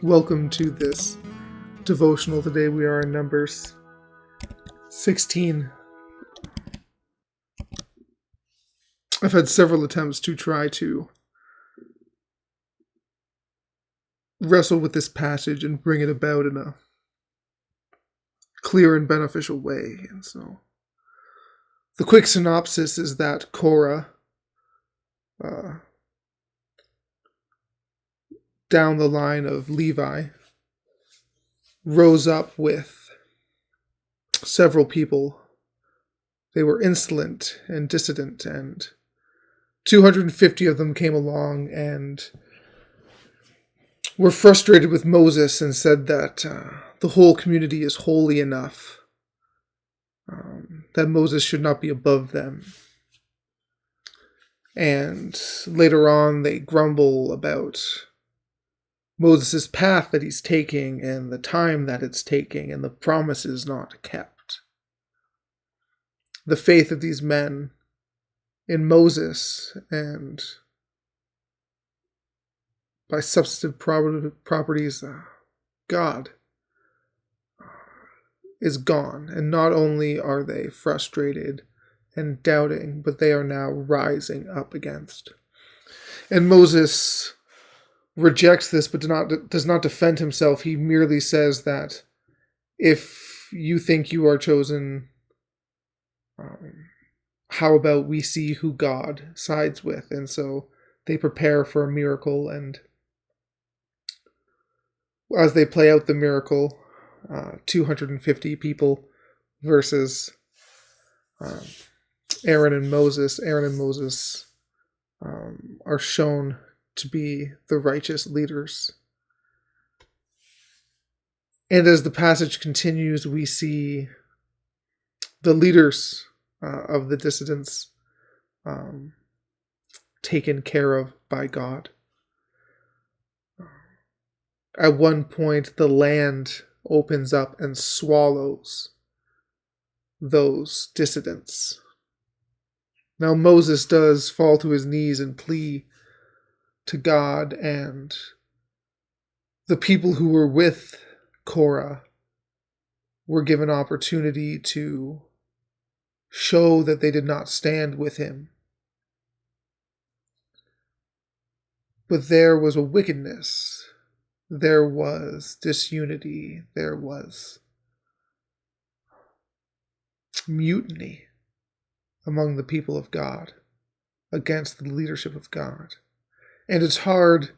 Welcome to this devotional. Today we are in Numbers 16. I've had several attempts to try to wrestle with this passage and bring it about in a clear and beneficial way. And so the quick synopsis is that Korah, down the line of Levi, rose up with several people. They were insolent and dissident, and 250 of them came along and were frustrated with Moses and said that the whole community is holy enough, that Moses should not be above them. And later on, they grumble about Moses' path that he's taking and the time that it's taking and the promises not kept. The faith of these men in Moses and by substantive properties, God is gone. And not only are they frustrated and doubting, but they are now rising up against. And Moses rejects this, but does not defend himself. He merely says that if you think you are chosen, how about we see who God sides with? And so they prepare for a miracle, and as they play out the miracle, 250 people versus Aaron and Moses are shown to be the righteous leaders. And as the passage continues, we see the leaders of the dissidents taken care of by God. At one point, the land opens up and swallows those dissidents. Now, Moses does fall to his knees and plea to God, and the people who were with Korah were given opportunity to show that they did not stand with him. But there was a wickedness, there was disunity, there was mutiny among the people of God against the leadership of God. And it's hard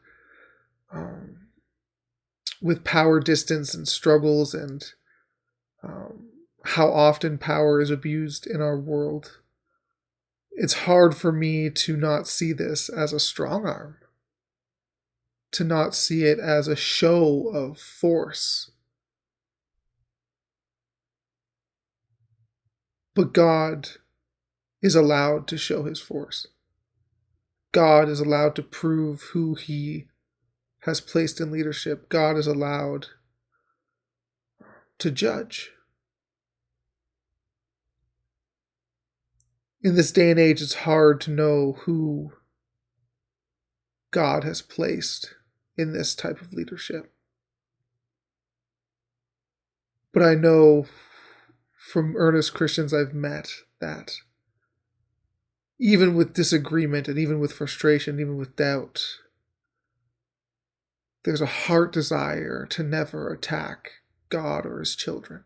with power distance and struggles and how often power is abused in our world. It's hard for me to not see this as a strong arm, to not see it as a show of force. But God is allowed to show his force. God is allowed to prove who he has placed in leadership. God is allowed to judge. In this day and age, it's hard to know who God has placed in this type of leadership. But I know from earnest Christians I've met that even with disagreement and even with frustration, even with doubt, there's a heart desire to never attack God or his children.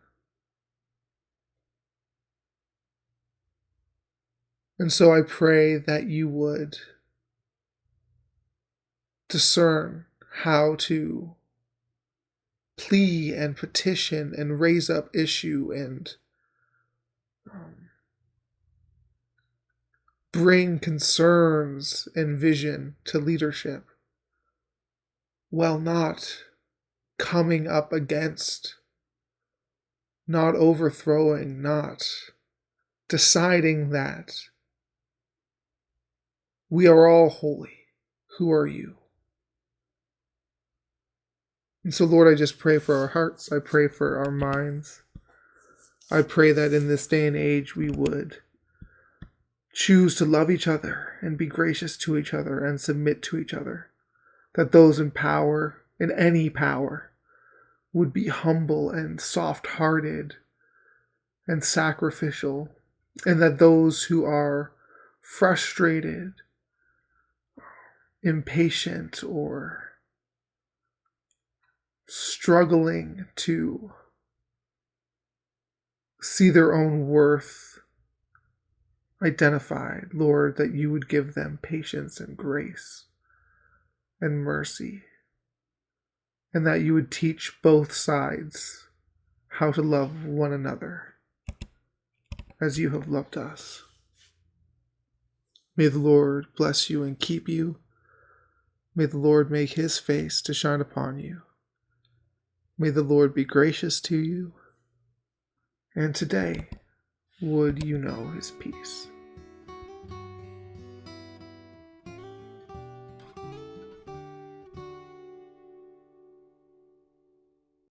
And so I pray that you would discern how to plea and petition and raise up issue and bring concerns and vision to leadership while not coming up against, not overthrowing, not deciding that we are all holy. Who are you? And so, Lord, I just pray for our hearts. I pray for our minds. I pray that in this day and age we would choose to love each other and be gracious to each other and submit to each other, that those in power in any power would be humble and soft-hearted and sacrificial, and that those who are frustrated, impatient, or struggling to see their own worth identified, Lord, that you would give them patience and grace and mercy, and that you would teach both sides how to love one another as you have loved us. May the Lord bless you and keep you. May the Lord make his face to shine upon you. May the Lord be gracious to you. And today, would you know his peace.